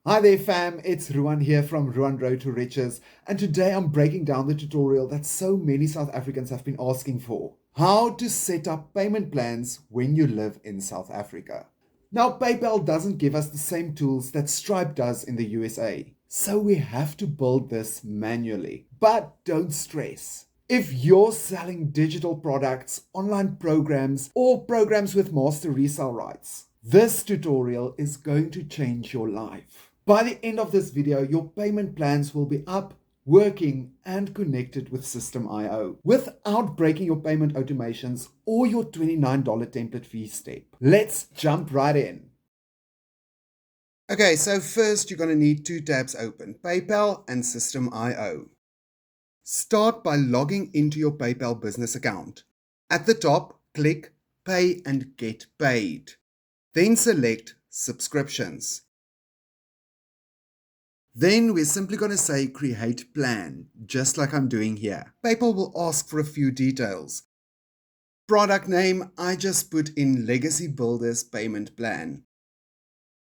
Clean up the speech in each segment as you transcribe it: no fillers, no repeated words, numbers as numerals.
Hi there fam, it's Ruan here from Ruan Road to Riches, and today I'm breaking down the tutorial that so many South Africans have been asking for. How to set up payment plans when you live in South Africa. Now PayPal doesn't give us the same tools that Stripe does in the USA, so we have to build this manually. But don't stress. If you're selling digital products, online programs, or programs with Master Resell Rights, this tutorial is going to change your life. By the end of this video, your payment plans will be up, working, and connected with System.io without breaking your payment automations or your $29 template fee step. Let's jump right in. Okay, so first you're going to need two tabs open, PayPal and System.io. Start by logging into your PayPal business account. At the top, click Pay and Get Paid. Then select Subscriptions. Then we're simply going to say Create Plan, just like I'm doing here. PayPal will ask for a few details. Product name, I just put in Legacy Builders Payment Plan.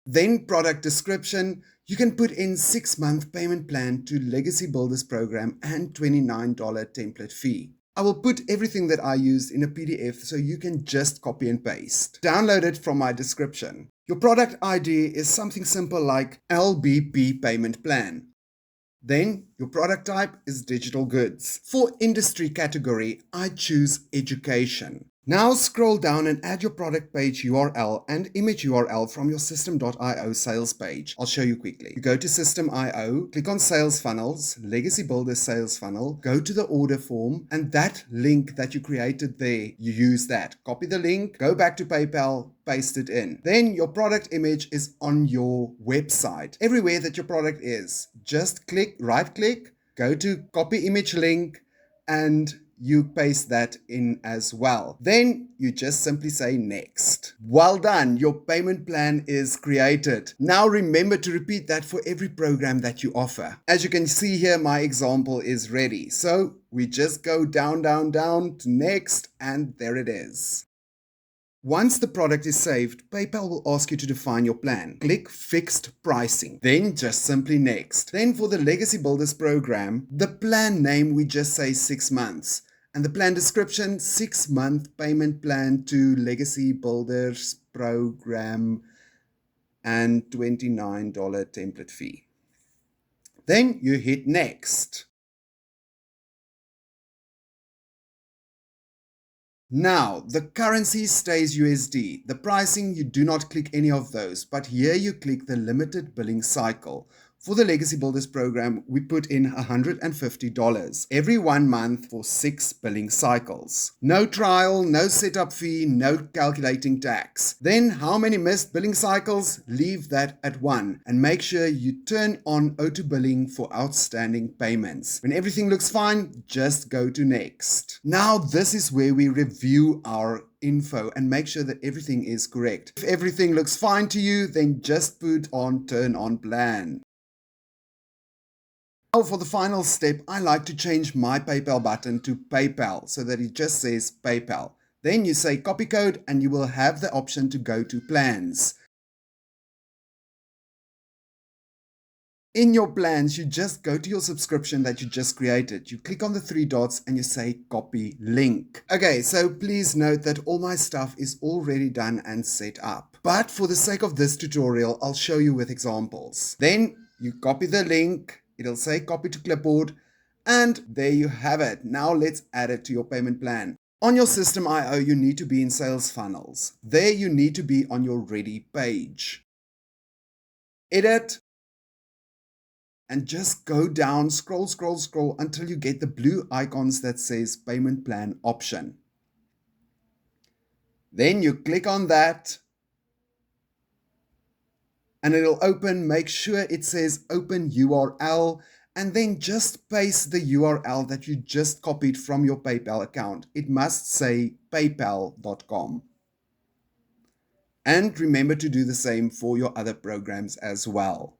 Then product description, you can put in 6-month payment plan to Legacy Builders Program and $29 template fee. I will put everything that I used in a PDF so you can just copy and paste. Download it from my description. Your product ID is something simple like LBP Payment Plan. Then your product type is digital goods. For industry category, I choose education. Now scroll down and add your product page URL and image URL from your System.io sales page. I'll show you quickly. You go to System.io, click on Sales Funnels, Legacy Builder Sales Funnel, go to the order form, and that link that you created there, you use that. Copy the link, go back to PayPal, paste it in. Then your product image is on your website. Everywhere that your product is, just click, right click, go to copy image link, and you paste that in as well. Then you just simply say next. Well done, your payment plan is created. Now remember to repeat that for every program that you offer. As you can see here, my example is ready. So we just go down to next, and there it is. Once the product is saved, PayPal will ask you to define your plan. Click Fixed Pricing, then just simply Next. Then for the Legacy Builders Program, the plan name we just say 6 months. And the plan description, 6-month payment plan to Legacy Builders Program and $29 template fee. Then you hit Next. Now, the currency stays USD. The pricing, you do not click any of those, but here you click the limited billing cycle. For the Legacy Builders Program, we put in $150 every 1 month for 6 billing cycles. No trial, no setup fee, no calculating tax. Then how many missed billing cycles? Leave that at 1 and make sure you turn on auto billing for outstanding payments. When everything looks fine, just go to next. Now this is where we review our info and make sure that everything is correct. If everything looks fine to you, then just put on turn on plan. Now for the final step, I like to change my PayPal button to PayPal so that it just says PayPal. Then you say copy code and you will have the option to go to plans. In your plans, you just go to your subscription that you just created. You click on the 3 dots and you say copy link. Okay, so please note that all my stuff is already done and set up. But for the sake of this tutorial, I'll show you with examples. Then you copy the link. It'll say copy to clipboard, and there you have it. Now let's add it to your payment plan. On your System.io, you need to be in Sales Funnels. There you need to be on your Ready page. Edit, and just go down, scroll until you get the blue icons that says Payment Plan option. Then you click on that, and it'll open. Make sure it says open URL, and then just paste the URL that you just copied from your PayPal account. It must say paypal.com. And remember to do the same for your other programs as well.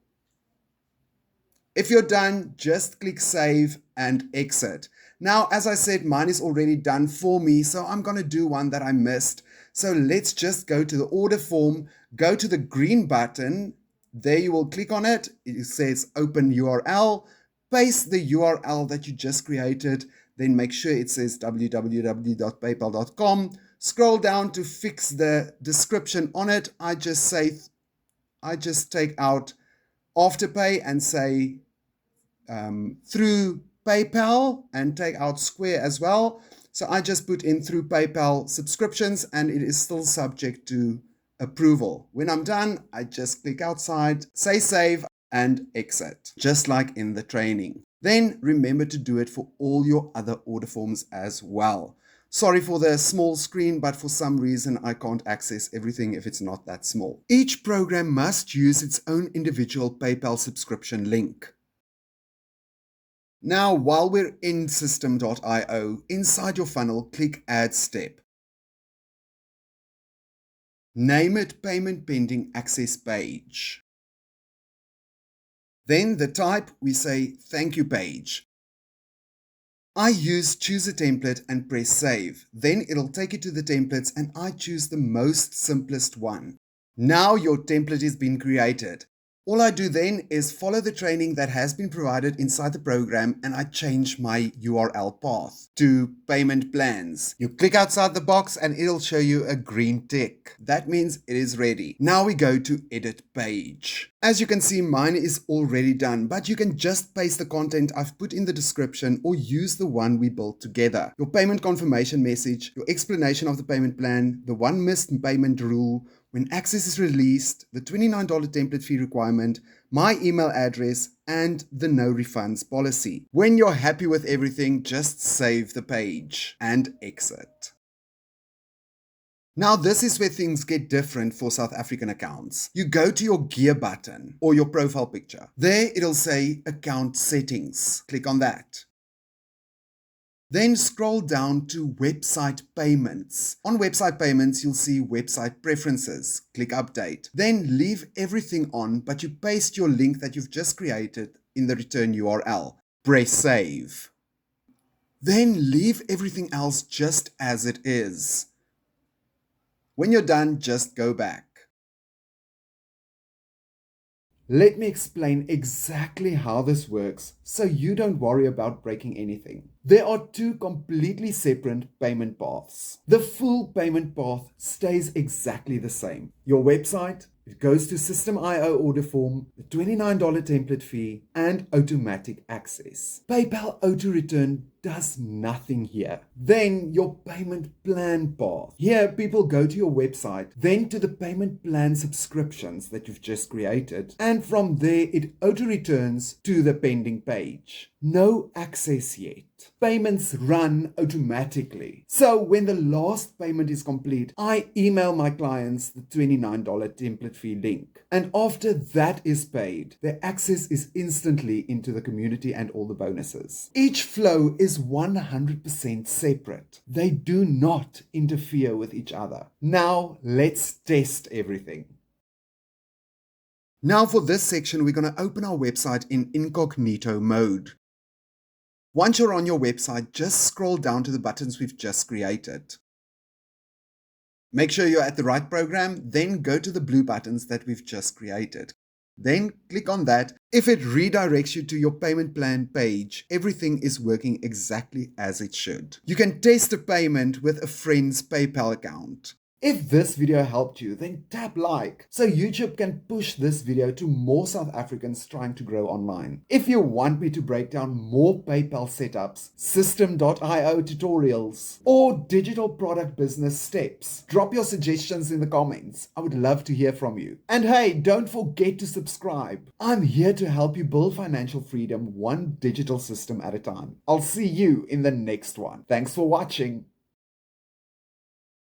If you're done, just click save and exit. Now, as I said, mine is already done for me, so I'm going to do one that I missed. So let's just go to the order form, go to the green button, There you will click on it. It says open URL. Paste the URL that you just created. Then make sure it says www.paypal.com. Scroll down to fix the description on it. I just take out Afterpay and say through PayPal and take out Square as well. So I just put in through PayPal subscriptions and it is still subject to approval. When I'm done, I just click outside, say save and exit, just like in the training. Then remember to do it for all your other order forms as well. Sorry for the small screen, but for some reason I can't access everything if it's not that small. Each program must use its own individual PayPal subscription link. Now, while we're in system.io, inside your funnel, click Add Step. Name it Payment Pending Access Page. Then the type, we say Thank You Page. I choose a template and press Save. Then it'll take you to the templates and I choose the most simplest one. Now your template has been created. All I do then is follow the training that has been provided inside the program and I change my URL path to payment plans. You click outside the box and it'll show you a green tick. That means it is ready. Now we go to edit page. As you can see, mine is already done, but you can just paste the content I've put in the description or use the one we built together. Your payment confirmation message, your explanation of the payment plan, the one missed payment rule, when access is released, the $29 template fee requirement, my email address, and the no refunds policy. When you're happy with everything, just save the page and exit. Now this is where things get different for South African accounts. You go to your gear button or your profile picture. There it'll say account settings. Click on that. Then scroll down to website payments. On website payments, you'll see website preferences. Click update. Then leave everything on, but you paste your link that you've just created in the return URL. Press save. Then leave everything else just as it is. When you're done, just go back. Let me explain exactly how this works so you don't worry about breaking anything. There are two completely separate payment paths. The full payment path stays exactly the same. Your website, it goes to System.io order form, the $29 template fee, and automatic access. PayPal Auto Return does nothing here. Then your payment plan path. Here people go to your website, then to the payment plan subscriptions that you've just created, and from there it auto returns to the pending page. No access yet. Payments run automatically. So when the last payment is complete, I email my clients the $29 template fee link. And after that is paid, their access is instantly into the community and all the bonuses. Each flow is 100% separate. They do not interfere with each other. Now let's test everything. Now for this section, we're going to open our website in incognito mode. Once you're on your website, just scroll down to the buttons we've just created. Make sure you're at the right program, then go to the blue buttons that we've just created. Then click on that. If it redirects you to your payment plan page, everything is working exactly as it should. You can test a payment with a friend's PayPal account. If this video helped you, then tap like so YouTube can push this video to more South Africans trying to grow online. If you want me to break down more PayPal setups, System.io tutorials, or digital product business steps, drop your suggestions in the comments. I would love to hear from you. And hey, don't forget to subscribe. I'm here to help you build financial freedom one digital system at a time. I'll see you in the next one. Thanks for watching.